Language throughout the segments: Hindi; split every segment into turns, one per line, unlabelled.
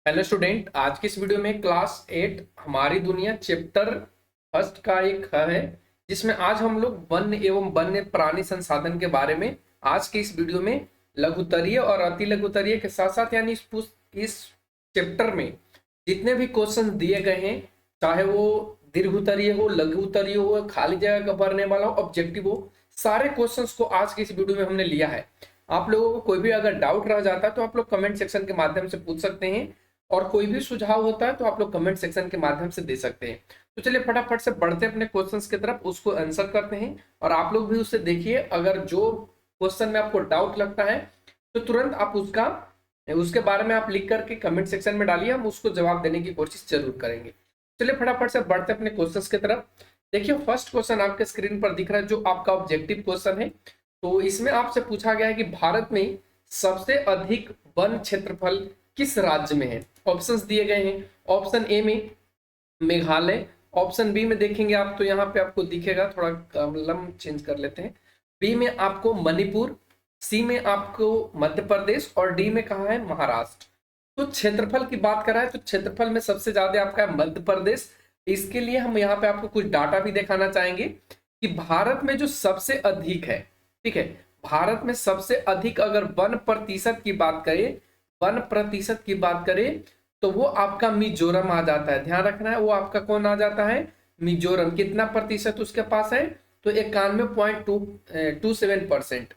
हेलो स्टूडेंट, आज की इस वीडियो में क्लास 8 हमारी दुनिया चैप्टर फर्स्ट का एक है, जिसमें आज हम लोग वन्य एवं वन्य प्राणी संसाधन के बारे में आज के इस वीडियो में लघुत्तरीय और अति लघुत्तरीय के साथ साथ यानी इस चैप्टर में जितने भी क्वेश्चन दिए गए हैं, चाहे वो दीर्घ उत्तरीय हो, लघु उत्तरीय हो, खाली जगह का भरने वाला हो, ऑब्जेक्टिव हो, सारे क्वेश्चंस को आज की इस वीडियो में हमने लिया है। आप लोगों को कोई भी अगर डाउट रह जाता है तो आप लोग कमेंट सेक्शन के माध्यम से पूछ सकते हैं, और कोई भी सुझाव होता है तो आप लोग कमेंट सेक्शन के माध्यम से दे सकते हैं। तो चलिए फटाफट से बढ़ते हैं अपने क्वेश्चंस की तरफ, उसको आंसर करते हैं। और आप लोग भी उससे देखिए, अगर जो क्वेश्चन में आपको डाउट लगता है तो तुरंत आप उसके बारे में आप लिख करके कमेंट सेक्शन में डालिए, हम उसको जवाब देने की कोशिश जरूर करेंगे। चलिए फटाफट से बढ़ते हैं अपने क्वेश्चंस की तरफ। देखिए फर्स्ट क्वेश्चन आपके स्क्रीन पर दिख रहा है, जो आपका ऑब्जेक्टिव क्वेश्चन है। तो इसमें आपसे पूछा गया है कि भारत में सबसे अधिक वन क्षेत्रफल किस राज्य में है। ऑप्शंस दिए गए हैं। ऑप्शन ए में मेघालय, ऑप्शन बी में देखेंगे आप तो यहाँ पे आपको दिखेगा, थोड़ा कलम चेंज कर लेते हैं। बी में आपको मणिपुर, सी में आपको मध्य प्रदेश और डी में कहा है महाराष्ट्र। तो क्षेत्रफल की बात करा है तो क्षेत्रफल में सबसे ज्यादा आपका है मध्य प्रदेश। इसके लिए हम यहाँ पे आपको कुछ डाटा भी दिखाना चाहेंगे कि भारत में जो सबसे अधिक है, ठीक है, भारत में सबसे अधिक अगर वन प्रतिशत की बात करें, वन प्रतिशत की बात करें तो वो आपका मिजोरम आ जाता है। ध्यान रखना है, वो आपका कौन आ जाता है, मिजोरम। कितना प्रतिशत उसके पास है, तो 91.27%।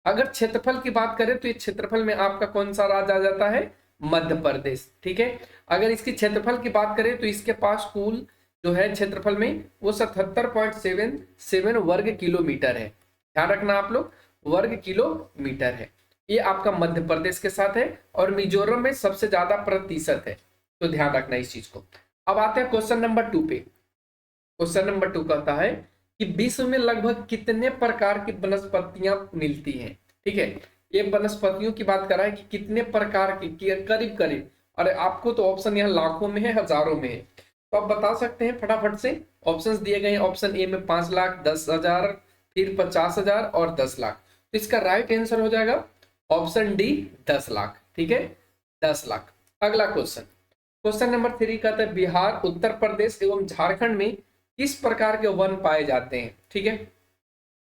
अगर क्षेत्रफल की बात करें तो ये क्षेत्रफल में आपका कौन सा राज्य आ जाता है, मध्य प्रदेश। ठीक है, अगर इसकी क्षेत्रफल की बात करें तो इसके पास कुल जो है क्षेत्रफल में वो 77.77 वर्ग किलोमीटर है। ध्यान रखना आप लोग, वर्ग किलोमीटर है। ये आपका मध्य प्रदेश के साथ है और मिजोरम में सबसे ज्यादा प्रतिशत है, तो ध्यान रखना इस चीज को। अब आते हैं क्वेश्चन नंबर 2 पे। क्वेश्चन नंबर 2 कहता है कि विश्व में लगभग कितने प्रकार की वनस्पतियां मिलती हैं। ठीक है, ये वनस्पतियों की बात कर रहा है कि कितने प्रकार की, करीब करीब। अरे आपको तो ऑप्शन यहाँ लाखों में है, हजारों में है, तो आप बता सकते हैं फटाफट से। ऑप्शंस दिए गए हैं। ऑप्शन ए में 5 लाख, 10,000, फिर 50,000 और 10 लाख। तो इसका राइट आंसर हो जाएगा ऑप्शन डी, 10 लाख। ठीक है, 10 लाख। अगला क्वेश्चन, क्वेश्चन नंबर 3 कहता है बिहार, उत्तर प्रदेश एवं झारखंड में किस प्रकार के वन पाए जाते हैं। ठीक है,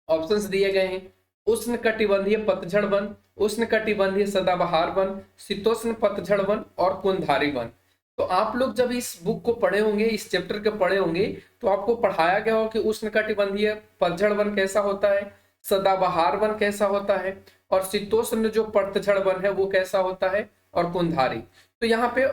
ऑप्शंस दिए गए हैं। उष्ण कटिबंधीय पतझड़ वन, उष्ण कटिबंधीय सदाबहार वन, शीतोष्ण पतझड़ वन और कुंधारी वन। तो आप लोग जब इस बुक को पढ़े होंगे, इस चैप्टर के पढ़े होंगे, तो आपको पढ़ाया गया हो कि उष्ण कटिबंधीय पतझड़ वन कैसा होता है, सदाबहार वन कैसा होता है, और शीतोष्ण जो पतझड़ वन है वो कैसा होता है, और कुंधारी। तो यहाँ पे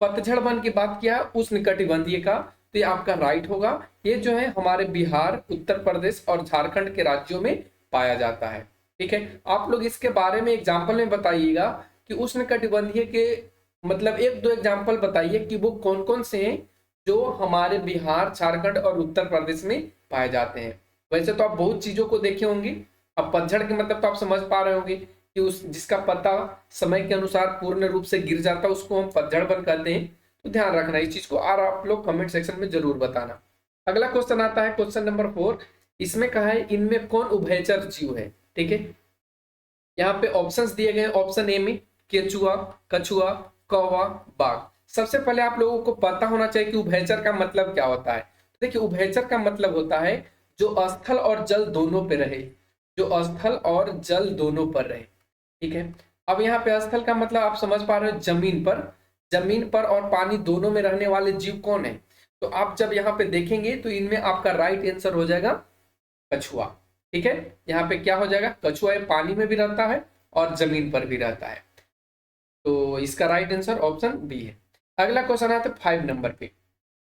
पतझड़ वन की बात किया उष्ण कटिबंधीय का, तो ये आपका राइट होगा। ये जो है हमारे बिहार, उत्तर प्रदेश और झारखंड के राज्यों में पाया जाता है। ठीक है, आप लोग इसके बारे में एग्जाम्पल में बताइएगा कि उष्ण कटिबंधीय के मतलब एक दो एग्जाम्पल बताइए कि वो कौन कौन से हैं जो हमारे बिहार, झारखंड और उत्तर प्रदेश में पाए जाते हैं। वैसे तो आप बहुत चीजों को देखे होंगे, अब पतझड़ के मतलब तो आप समझ पा रहे होंगे कि उस जिसका पत्ता समय के अनुसार पूर्ण रूप से गिर जाता है उसको हम पतझड़ वन कहते हैं। तो ध्यान रखना इस चीज को, और आप लोग कमेंट सेक्शन में जरूर बताना। अगला क्वेश्चन आता है क्वेश्चन नंबर 4। इसमें कहा है इनमें कौन उभयचर जीव है। ठीक है, यहाँ पे ऑप्शंस दिए गए। ऑप्शन ए में केचुआ, कछुआ, कौवा, बाघ। सबसे पहले आप लोगों को पता होना चाहिए कि उभयचर का मतलब क्या होता है। देखिए उभयचर का मतलब होता है जो स्थल और जल दोनों पे रहे, जो स्थल और जल दोनों पर रहे। ठीक है, अब यहाँ पे स्थल का मतलब आप समझ पा रहे हो, जमीन पर, जमीन पर और पानी दोनों में रहने वाले जीव कौन है। तो आप जब यहाँ पे देखेंगे तो इनमें आपका राइट आंसर हो जाएगा कछुआ। ठीक है, यहाँ पे क्या हो जाएगा, कछुआ ये पानी में भी रहता है और जमीन पर भी रहता है। तो इसका राइट आंसर ऑप्शन बी है। अगला क्वेश्चन आता है 5 नंबर पे।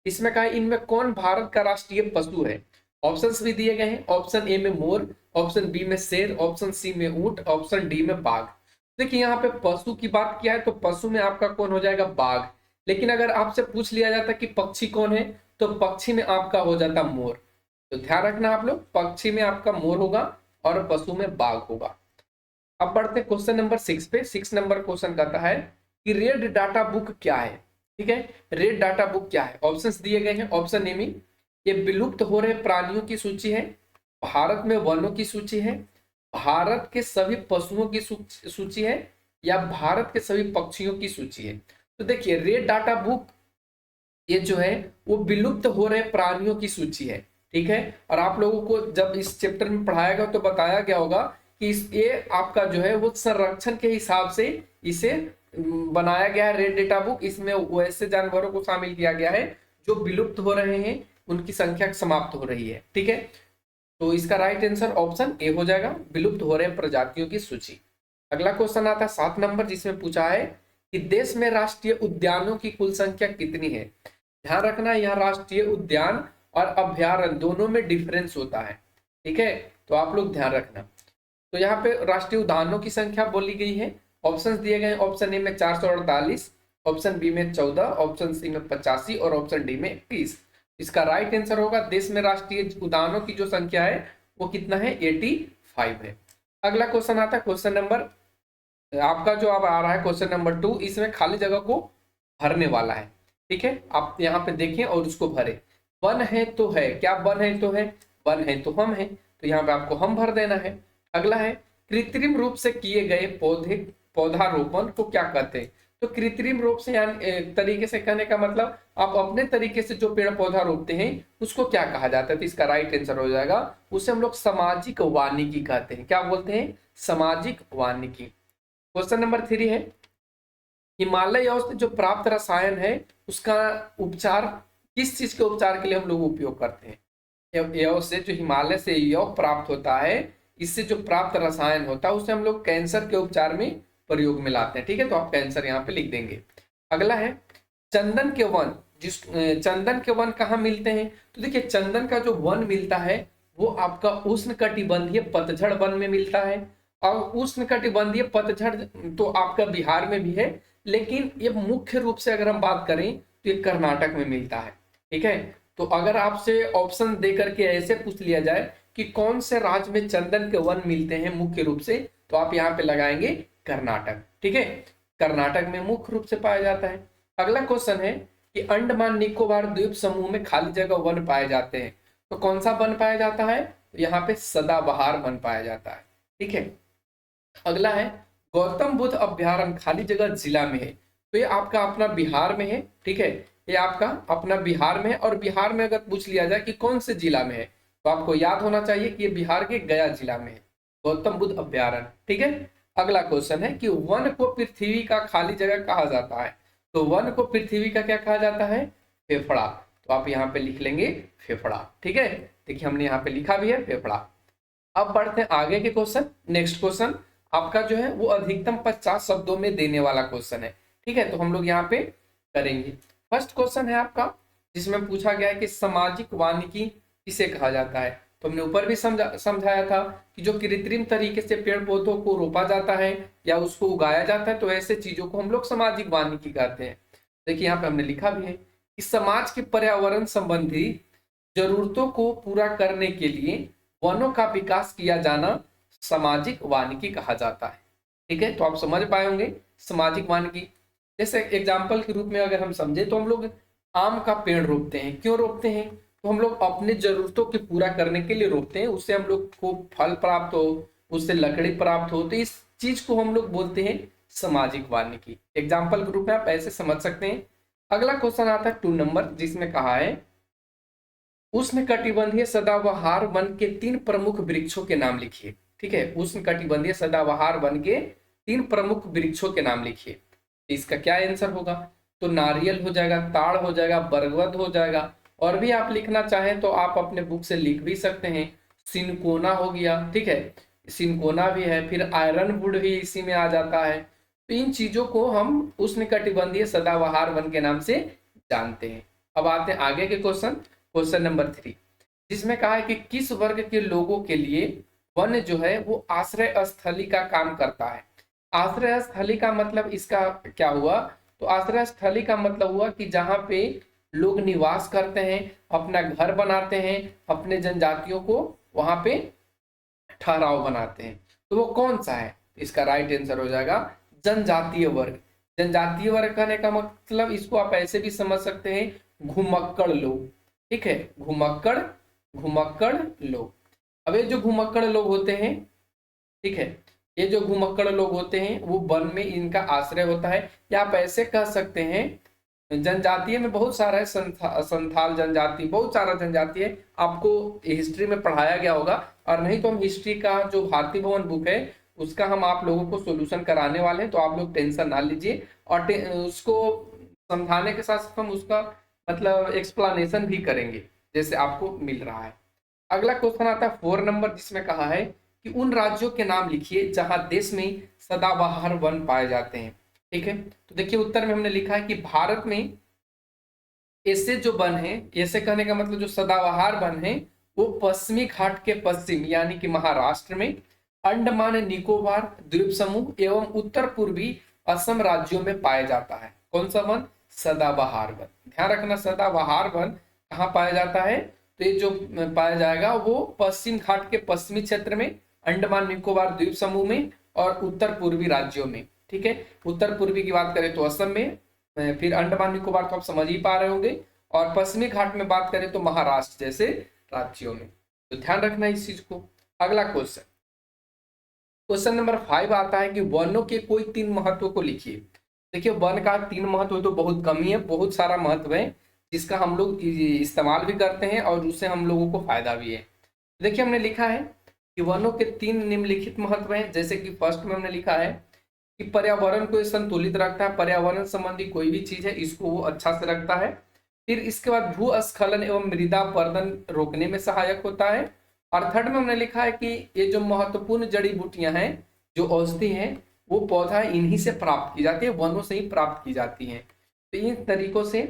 इसमें कहा है इनमें कौन भारत का राष्ट्रीय पशु है। ऑप्शंस भी दिए गए हैं। ऑप्शन ए में मोर, ऑप्शन बी में शेर, ऑप्शन सी में ऊंट, ऑप्शन डी में बाघ। देखिए यहाँ पे पशु की बात किया है तो पशु में आपका कौन हो जाएगा, बाघ। लेकिन अगर आपसे पूछ लिया जाता कि पक्षी कौन है, तो पक्षी में आपका हो जाता मोर। तो ध्यान रखना आप लोग, पक्षी में आपका मोर होगा और पशु में बाघ होगा। अब बढ़ते क्वेश्चन नंबर 6 पे। 6 नंबर क्वेश्चन कहता है कि रेड डाटा बुक क्या है। ठीक है, रेड डाटा बुक क्या है। ऑप्शंस दिए गए हैं। ऑप्शन ए में ये विलुप्त हो रहे प्राणियों की सूची है, भारत में वनों की सूची है, भारत के सभी पशुओं की सूची है, या भारत के सभी पक्षियों की सूची है। तो देखिए रेड डाटा बुक ये जो है वो विलुप्त हो रहे प्राणियों की सूची है, ठीक है। और आप लोगों को जब इस चैप्टर में पढ़ाया गया तो बताया गया होगा कि ये आपका जो है वो संरक्षण के हिसाब से इसे बनाया गया है रेड डेटा बुक। इसमें वैसे जानवरों को शामिल किया गया है जो विलुप्त हो रहे हैं, उनकी संख्या समाप्त हो रही है, ठीक है। तो इसका राइट आंसर ऑप्शन ए हो जाएगा, विलुप्त हो रहे प्रजातियों की सूची। अगला क्वेश्चन आता है 7 नंबर, जिसमें पूछा है कि देश में राष्ट्रीय उद्यानों की कुल संख्या कितनी है। ध्यान रखना यहाँ राष्ट्रीय उद्यान और अभ्यारण्य दोनों में डिफरेंस होता है, ठीक है, तो आप लोग ध्यान रखना। तो यहाँ पे राष्ट्रीय उद्यानों की संख्या बोली गई है, ऑप्शन दिए गए, ऑप्शन ए में 448, ऑप्शन बी में 14, ऑप्शन सी में 85 और ऑप्शन डी में 21। इसका राइट आंसर होगा देश में राष्ट्रीय उद्यानों की जो संख्या है वो कितना है, 85 है। अगला क्वेश्चन आता है क्वेश्चन नंबर आपका जो अब आ रहा है क्वेश्चन नंबर 2, इसमें खाली जगह को भरने वाला है, ठीक है। आप यहाँ पे देखें और उसको भरे। वन है तो है, क्या वन है तो है, वन है तो हम है, तो यहाँ पे आपको हम भर देना है। अगला है कृत्रिम रूप से किए गए पौधारोपण को क्या कहते हैं। तो कृत्रिम रूप से यानी तरीके से कहने का मतलब आप अपने तरीके से जो पेड़ पौधा रोपते हैं उसको क्या कहा जाता है। तो इसका राइट आंसर हो जाएगा, उसे हम लोग सामाजिक वानिकी कहते हैं। क्या बोलते हैं, सामाजिक वानिकी। क्वेश्चन नंबर 3 है हिमालय से जो प्राप्त रसायन है उसका उपचार, किस चीज के उपचार के लिए हम लोग उपयोग करते हैं। यव से जो हिमालय से यव प्राप्त होता है, इससे जो प्राप्त रसायन होता है उसे हम लोग कैंसर के उपचार में प्रयोग में लाते हैं, ठीक है। तो आप कैंसर यहाँ पे लिख देंगे। अगला है चंदन के वन, चंदन के वन कहाँ मिलते हैं। तो देखिए चंदन का जो वन मिलता है वो आपका उष्णकटिबंधीय पतझड़ वन में मिलता है। और उष्णकटिबंधीय पतझड़ तो आपका बिहार में भी है, लेकिन ये मुख्य रूप से अगर हम बात करें तो ये कर्नाटक में मिलता है, ठीक है। तो अगर आपसे ऑप्शन दे करके ऐसे पूछ लिया जाए कि कौन से राज्य में चंदन के वन मिलते हैं मुख्य रूप से, तो आप यहाँ पे लगाएंगे कर्नाटक, ठीक है। कर्नाटक में मुख्य रूप से पाया जाता है। अगला क्वेश्चन है कि अंडमान निकोबार द्वीप समूह में खाली जगह वन पाए जाते हैं। तो कौन सा वन पाया जाता है, तो यहाँ पे सदाबहार वन पाया जाता है, ठीक है। अगला है गौतम बुद्ध अभ्यारण्य खाली जगह जिला में है। तो ये आपका अपना बिहार में है, ठीक है, ये आपका अपना बिहार में है। और बिहार में अगर पूछ लिया जाए कि कौन से जिला में है, तो आपको याद होना चाहिए कि ये बिहार के गया जिला में है गौतम बुद्ध अभ्यारण्य, ठीक है। अगला क्वेश्चन है कि वन को पृथ्वी का खाली जगह कहा जाता है। तो वन को पृथ्वी का क्या कहा जाता है, फेफड़ा। तो आप यहाँ पे लिख लेंगे फेफड़ा, ठीक है। देखिए हमने यहाँ पे लिखा भी है फेफड़ा। अब बढ़ते हैं आगे के क्वेश्चन। नेक्स्ट क्वेश्चन आपका जो है वो अधिकतम 50 शब्दों में देने वाला क्वेश्चन है, ठीक है। तो हम लोग यहाँ पे करेंगे। फर्स्ट क्वेश्चन है आपका जिसमें पूछा गया है कि सामाजिक वानिकी किसे कहा जाता है। तो हमने ऊपर भी समझाया था कि जो कृत्रिम तरीके से पेड़ पौधों को रोपा जाता है या उसको उगाया जाता है, तो ऐसे चीजों को हम लोग सामाजिक वानिकी कहते हैं। देखिए यहाँ पे हमने लिखा भी है कि समाज के पर्यावरण संबंधी जरूरतों को पूरा करने के लिए वनों का विकास किया जाना सामाजिक वानिकी कहा जाता है, ठीक है। तो आप समझ पाए होंगे सामाजिक वानिकी। जैसे एग्जाम्पल के रूप में अगर हम समझे तो हम लोग आम का पेड़ रोपते हैं। क्यों रोपते हैं, तो हम लोग अपने जरूरतों के पूरा करने के लिए रोपते हैं, उससे हम लोग को फल प्राप्त हो, उससे लकड़ी प्राप्त हो, तो इस चीज को हम लोग बोलते हैं सामाजिक वानिकी। एग्जाम्पल के रूप में आप ऐसे समझ सकते हैं। अगला क्वेश्चन आता है 2 नंबर, जिसमें कहा है उष्णकटिबंधीय सदाबहार वन के 3 प्रमुख वृक्षों के नाम लिखिए, ठीक है। उष्णकटिबंधीय सदाबहार वन के 3 प्रमुख वृक्षों के नाम लिखिए। इसका क्या आंसर होगा, तो नारियल हो जाएगा, ताड़ हो जाएगा, बरगद हो जाएगा, और भी आप लिखना चाहें तो आप अपने बुक से लिख भी सकते हैं। सिनकोना हो गया, ठीक है, सिनकोना भी है, फिर आयरन वुड भी इसी में आ जाता है। तो इन चीजों को हम उष्णकटिबंधीय सदाबहार वन के नाम से जानते हैं। अब आते हैं आगे के क्वेश्चन, क्वेश्चन नंबर 3, जिसमें कहा है कि किस वर्ग के लोगों के लिए वन जो है वो आश्रय स्थली का काम करता है। आश्रय स्थली का मतलब इसका क्या हुआ, तो आश्रय स्थली का मतलब हुआ कि जहाँ पे लोग निवास करते हैं, अपना घर बनाते हैं, अपने जनजातियों को वहां पे ठहराव बनाते हैं। तो वो कौन सा है, इसका राइट आंसर हो जाएगा जनजातीय वर्ग। जनजातीय वर्ग कहने का मतलब इसको आप ऐसे भी समझ सकते हैं घुमक्कड़ लोग, ठीक है, घुमक्कड़ घुमक्कड़ लोग। अब ये जो घुमक्कड़ लोग होते हैं, ठीक है, ये जो घुमक्कड़ लोग होते हैं वो वन में इनका आश्रय होता है, या आप ऐसे कह सकते हैं जनजातीय में बहुत सारा है, संथाल जनजाति, बहुत सारा जनजाति है, आपको हिस्ट्री में पढ़ाया गया होगा। और नहीं तो हम हिस्ट्री का जो भारतीय भवन बुक है उसका हम आप लोगों को सोल्यूशन कराने वाले हैं, तो आप लोग टेंशन ना लीजिए। और उसको समझाने के साथ साथ हम उसका मतलब एक्सप्लेनेशन भी करेंगे जैसे आपको मिल रहा है। अगला क्वेश्चन आता है 4 नंबर, जिसमें कहा है कि उन राज्यों के नाम लिखिए जहां देश में सदाबहार वन पाए जाते हैं। ठीक है, तो देखिए उत्तर में हमने लिखा है कि भारत में ऐसे जो वन है, ऐसे कहने का मतलब जो सदाबहार वन है वो पश्चिमी घाट के पश्चिम यानी कि महाराष्ट्र में, अंडमान निकोबार द्वीप समूह एवं उत्तर पूर्वी असम राज्यों में पाया जाता है। कौन सा वन? सदाबहार वन। ध्यान रखना सदाबहार वन कहाँ पाया जाता है, तो ये जो पाया जाएगा वो पश्चिम घाट के पश्चिमी क्षेत्र में, अंडमान निकोबार द्वीप समूह में और उत्तर पूर्वी राज्यों में। ठीक है, उत्तर पूर्वी की बात करें तो असम में, फिर अंडमान निकोबार तो आप समझ ही पा रहे होंगे, और पश्चिमी घाट में बात करें तो महाराष्ट्र जैसे राज्यों में। तो ध्यान रखना इस चीज को। अगला क्वेश्चन, क्वेश्चन नंबर 5 आता है कि वनों के कोई 3 महत्व को लिखिए। देखिए वन का 3 महत्व तो बहुत कम ही है, बहुत सारा महत्व है जिसका हम लोग इस्तेमाल भी करते हैं और उससे हम लोगों को फायदा भी है। देखिए हमने लिखा है कि वनों के 3 निम्नलिखित महत्व हैं। जैसे कि फर्स्ट में हमने लिखा है कि पर्यावरण को संतुलित रखता है, पर्यावरण संबंधी कोई भी चीज है इसको वो अच्छा से रखता है। फिर इसके बाद भूस्खलन एवं मृदा अपरदन रोकने में सहायक होता है। और थर्ड में हमने लिखा है कि ये जो महत्वपूर्ण जड़ी बूटियां हैं, जो औषधि हैं, वो पौधा इन्हीं से प्राप्त की जाती है, वनों से ही प्राप्त की जाती हैं। तो इन तरीकों से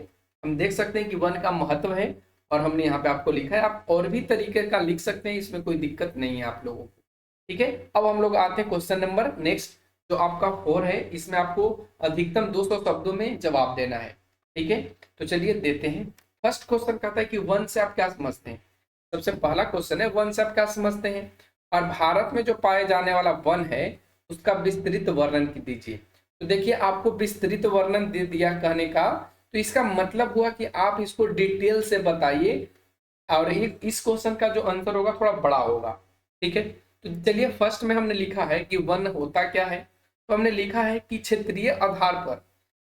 हम देख सकते हैं कि वन का महत्व है, और हमने यहाँ पे आपको लिखा है। आप और भी तरीके का लिख सकते हैं, इसमें कोई दिक्कत नहीं है आप लोगों को। ठीक है, अब हम लोग आते हैं क्वेश्चन नंबर नेक्स्ट जो आपका 4 है। इसमें आपको अधिकतम 200 शब्दों में जवाब देना है। ठीक है, तो चलिए देते हैं। फर्स्ट क्वेश्चन कहता है कि वन से आप क्या समझते हैं। सबसे पहला क्वेश्चन है वन से आप क्या समझते हैं, और भारत में जो पाए जाने वाला वन है उसका विस्तृत वर्णन दीजिए। तो देखिए आपको विस्तृत वर्णन दे दिया कहने का, तो इसका मतलब हुआ कि आप इसको डिटेल से बताइए, और इस क्वेश्चन का जो आंसर होगा थोड़ा बड़ा होगा। ठीक है, तो चलिए फर्स्ट में हमने लिखा है कि वन होता क्या है। तो हमने लिखा है कि क्षेत्रीय आधार पर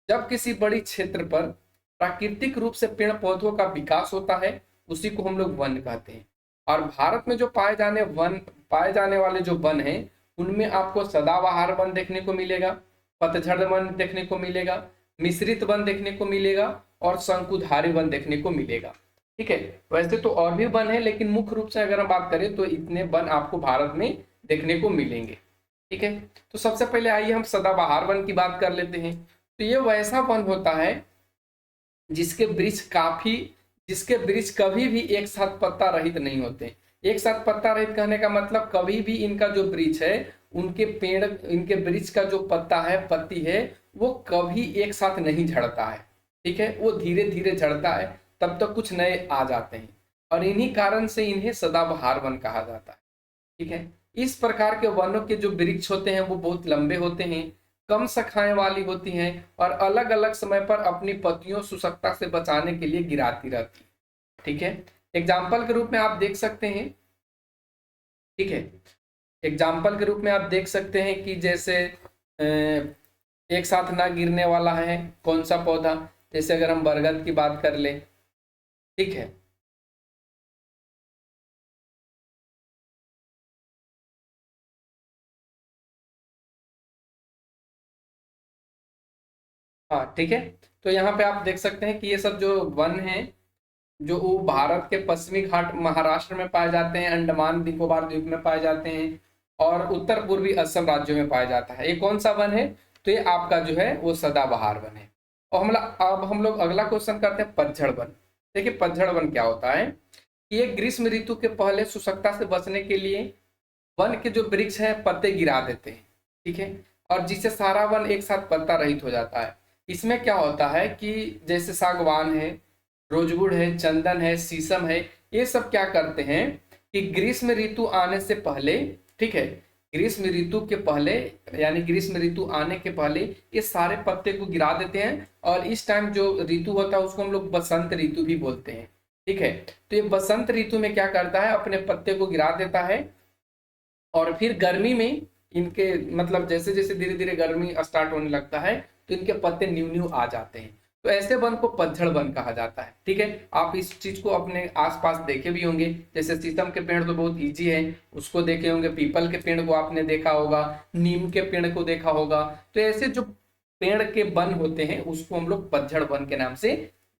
जब किसी बड़ी क्षेत्र पर प्राकृतिक रूप से पेड़ पौधों का विकास होता है उसी को हम लोग वन कहते हैं। और भारत में जो पाए जाने वाले जो वन हैं उनमें आपको सदाबहार वन देखने को मिलेगा, पतझड़ वन देखने को मिलेगा, मिश्रित वन देखने को मिलेगा और शंकुधारी वन देखने को मिलेगा। ठीक है, वैसे तो और भी वन है लेकिन मुख्य रूप से अगर हम बात करें तो इतने वन आपको भारत में देखने को मिलेंगे। ठीक है, तो सबसे पहले आइए हम सदाबहार वन की बात कर लेते हैं। तो ये वैसा वन होता है जिसके वृक्ष कभी भी एक साथ पत्ता रहित नहीं होते। एक साथ पत्ता रहित कहने का मतलब कभी भी इनका जो वृक्ष है, इनके वृक्ष का जो पत्ता है, पत्ती है, वो कभी एक साथ नहीं झड़ता है। ठीक है, वो धीरे धीरे झड़ता है, तब तक कुछ नए आ जाते हैं, और इन्हीं कारण से इन्हें सदाबहार वन कहा जाता है। ठीक है, इस प्रकार के वनों के जो वृक्ष होते हैं वो बहुत लंबे होते हैं, कम शाखाएं वाली होती हैं, और अलग अलग समय पर अपनी पत्तियों शुष्कता से बचाने के लिए गिराती रहती है। ठीक है, एग्जाम्पल के रूप में आप देख सकते हैं। ठीक है, एग्जाम्पल के रूप में आप देख सकते हैं कि जैसे एक साथ ना गिरने वाला है कौन सा पौधा, जैसे अगर हम बरगद की बात कर लें। ठीक है, हाँ ठीक है, तो यहाँ पे आप देख सकते हैं कि ये सब जो वन है जो वो भारत के पश्चिमी घाट महाराष्ट्र में पाए जाते हैं, अंडमान निकोबार द्वीप में पाए जाते हैं और उत्तर पूर्वी असम राज्यों में पाया जाता है। ये कौन सा वन है, तो ये आपका जो है वो सदाबहार वन है। और अब हम लोग अगला क्वेश्चन करते हैं पतझड़ वन। देखिए पतझड़ वन क्या होता है कि ये ग्रीष्म ऋतु के पहले शुष्कता से बचने के लिए वन के जो वृक्ष हैं पत्ते गिरा देते हैं। ठीक है, और जिससे सारा वन एक साथ पत्ता रहित हो जाता है। इसमें क्या होता है कि जैसे सागवान है, रोजवुड है, चंदन है, शीशम है, ये सब क्या करते हैं कि ग्रीष्म ऋतु आने से पहले, ठीक है, ग्रीष्म ऋतु के पहले यानी ग्रीष्म ऋतु आने के पहले ये सारे पत्ते को गिरा देते हैं, और इस टाइम जो ऋतु होता है उसको हम लोग बसंत ऋतु भी बोलते हैं। ठीक है, तो ये बसंत ऋतु में क्या करता है, अपने पत्ते को गिरा देता है, और फिर गर्मी में इनके मतलब जैसे जैसे धीरे धीरे गर्मी स्टार्ट होने लगता है तो इनके पत्ते न्यू न्यू आ जाते हैं, तो ऐसे वन को पतझड़ वन कहा जाता है। ठीक है, आप इस चीज को अपने आसपास देखे भी होंगे, जैसे शीशम के पेड़ तो बहुत इजी है, उसको देखे होंगे, पीपल के पेड़ को आपने देखा होगा, नीम के पेड़ को देखा होगा। तो ऐसे जो पेड़ के वन होते हैं उसको हम लोग पतझड़ वन के नाम से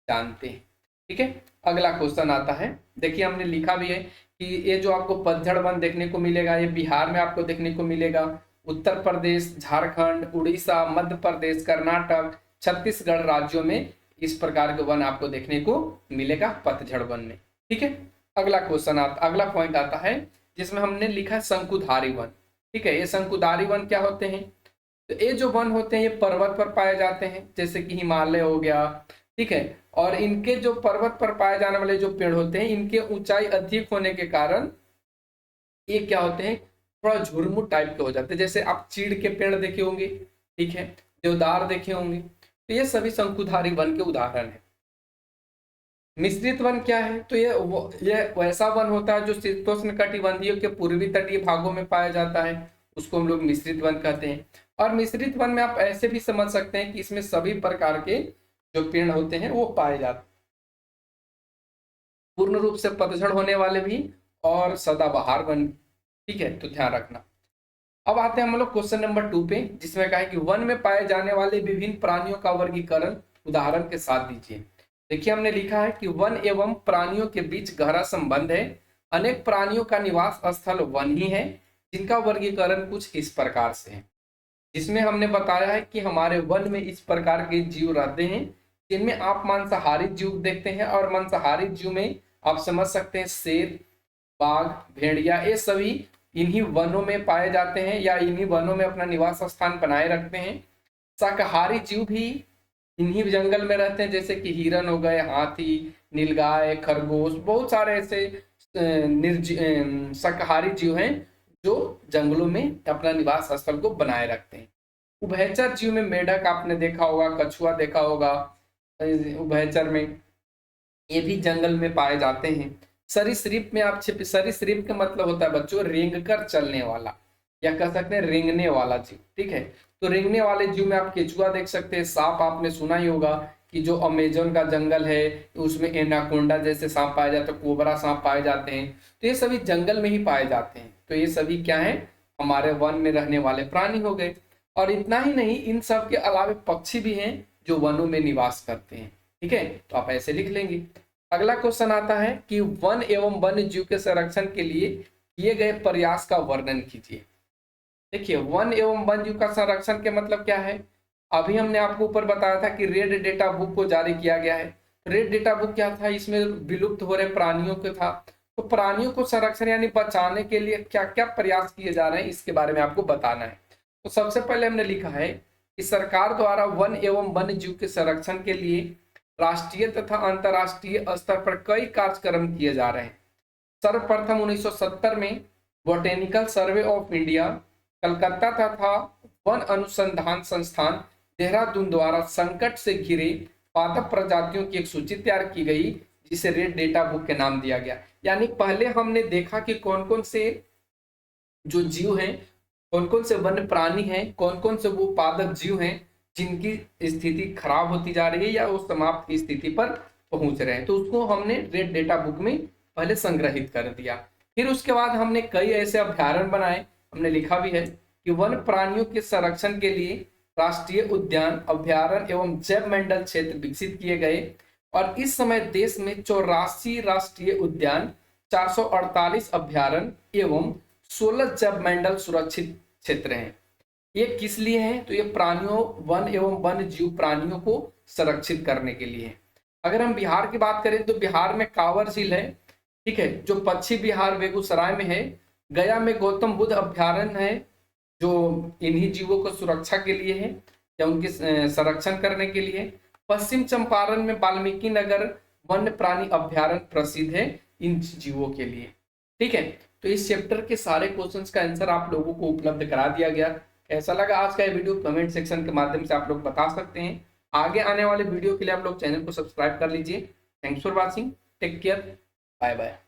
जानते हैं। ठीक है, अगला क्वेश्चन आता है, देखिए हमने लिखा भी है कि ये जो आपको पतझड़ वन देखने को मिलेगा ये बिहार में आपको देखने को मिलेगा, उत्तर प्रदेश, झारखंड, उड़ीसा, मध्य प्रदेश, कर्नाटक, छत्तीसगढ़ राज्यों में इस प्रकार के वन आपको देखने को मिलेगा पतझड़ वन में। ठीक है, अगला क्वेश्चन अगला पॉइंट आता है जिसमें हमने लिखा है शंकुधारी वन। ठीक है, ये शंकुधारी वन क्या होते हैं? तो ये जो वन होते हैं ये पर्वत पर पाए जाते हैं, जैसे कि हिमालय हो गया। ठीक है, और इनके जो पर्वत पर पाए जाने वाले जो पेड़ होते हैं इनके ऊंचाई अधिक होने के कारण ये क्या होते हैं, थोड़ा झुरमुट टाइप के हो जाते हैं। जैसे आप चीड़ के पेड़ देखे होंगे, ठीक है, देवदार देखे होंगे, तो ये सभी शंकुधारी वन के उदाहरण है। मिश्रित वन क्या है? तो ये वैसा वन होता है जो शीतोष्ण कटिबंधीय के पूर्वी तटीय भागों में पाया जाता है, उसको हम लोग मिश्रित वन कहते हैं। और मिश्रित वन में आप ऐसे भी समझ सकते हैं कि इसमें सभी प्रकार के जो पेड़ होते हैं वो पाए जाते हैं, पूर्ण रूप से पतझड़ होने वाले भी और सदाबहार वन। ठीक है, तो ध्यान रखना। अब आते हैं हम लोग क्वेश्चन नंबर 2 पे, जिसमें कहा है कि वन में पाए जाने वाले विभिन्न प्राणियों का वर्गीकरण उदाहरण के साथ दीजिए। देखिए हमने लिखा है कि वन एवं प्राणियों के बीच गहरा संबंध है, अनेक प्राणियों का निवास स्थल वन ही है, जिनका वर्गीकरण कुछ इस प्रकार से है। जिसमें हमने बताया है कि हमारे वन में इस प्रकार के जीव रहते हैं, जिनमें आप मांसाहारी जीव देखते हैं, और मांसाहारी जीव में आप समझ सकते हैं शेर, बाघ, भेड़िया, ये सभी इन्हीं वनों में पाए जाते हैं या इन्हीं वनों में अपना निवास स्थान बनाए रखते हैं। शाकाहारी जीव भी इन्हीं जंगल में रहते हैं, जैसे कि हिरन हो गए, हाथी, नीलगाय, खरगोश, बहुत सारे ऐसे शाकाहारी जीव हैं जो जंगलों में अपना निवास स्थल को बनाए रखते हैं। उभयचर जीव में मेढक आपने देखा होगा, कछुआ देखा होगा, उभयचर में ये भी जंगल में पाए जाते हैं। सरीसृप में आप सरीसृप का मतलब होता है बच्चों रेंग कर चलने वाला, या कह सकते हैं रेंगने वाला जीव। ठीक है, तो रेंगने वाले जीव में आप केचुआ देख सकते हैं, सांप आपने सुना ही होगा कि जो अमेजोन का जंगल है उसमें एनाकोंडा जैसे सांप पाए जाते हैं, कोबरा सांप पाए जाते हैं, तो ये सभी जंगल में ही पाए जाते हैं। तो ये सभी क्या है, हमारे वन में रहने वाले प्राणी हो गए। और इतना ही नहीं, इन सब के अलावे पक्षी भी हैं जो वनों में निवास करते हैं। ठीक है, तो आप ऐसे लिख लेंगे। अगला क्वेश्चन आता है कि वन एवं वन्य जीव के संरक्षण के लिए किए गए प्रयास का वर्णन कीजिए। देखिए, वन एवं वन्य जीव का संरक्षण के मतलब क्या है? अभी हमने आपको ऊपर बताया था कि रेड डेटा बुक को जारी किया गया है। रेड डेटा बुक क्या था? इसमें विलुप्त हो रहे प्राणियों के था, तो प्राणियों को संरक्षण यानी बचाने के लिए क्या क्या प्रयास किए जा रहे हैं इसके बारे में आपको बताना है। तो सबसे पहले हमने लिखा है कि सरकार द्वारा वन एवं वन्य जीव के संरक्षण के लिए राष्ट्रीय तथा अंतर्राष्ट्रीय स्तर पर कई कार्यक्रम किए जा रहे हैं। सर्वप्रथम 1970 में botanical survey of India, Calcutta तथा वन अनुसंधान संस्थान देहरादून द्वारा संकट से घिरे पादप प्रजातियों की एक सूची तैयार की गई, जिसे रेड डेटा बुक के नाम दिया गया। यानी पहले हमने देखा कि कौन कौन से जो जीव हैं, कौन कौन से वन्य प्राणी हैं, कौन कौन से वो पादप जीव हैं जिनकी स्थिति खराब होती जा रही है या वो समाप्त की स्थिति पर पहुंच रहे हैं, तो उसको हमने रेड डेटा बुक में पहले संग्रहित कर दिया। फिर उसके बाद हमने कई ऐसे अभ्यारण्य बनाए, हमने लिखा भी है कि वन प्राणियों के संरक्षण के लिए राष्ट्रीय उद्यान, अभ्यारण्य एवं जैव मंडल क्षेत्र विकसित किए गए। और इस समय देश में 84 राष्ट्रीय उद्यान, 448 अभ्यारण्य एवं 16 जैव मंडल सुरक्षित क्षेत्र हैं। ये किस लिए है? तो ये प्राणियों, वन एवं वन्य जीव प्राणियों को संरक्षित करने के लिए है। अगर हम बिहार की बात करें तो बिहार में कांवर झील है, ठीक है, जो पश्चिम बिहार बेगूसराय में है। गया में गौतम बुद्ध अभ्यारण्य है, जो इन्हीं जीवों को सुरक्षा के लिए है या उनके संरक्षण करने के लिए। पश्चिम चंपारण में वाल्मीकि नगर वन्य प्राणी अभ्यारण्य प्रसिद्ध है इन जीवों के लिए। ठीक है, तो इस चैप्टर के सारे क्वेश्चंस का आंसर आप लोगों को उपलब्ध करा दिया गया। कैसा लगा आज का ये वीडियो कमेंट सेक्शन के माध्यम से आप लोग बता सकते हैं। आगे आने वाले वीडियो के लिए आप लोग चैनल को सब्सक्राइब कर लीजिए। Thanks for watching, take care, bye bye.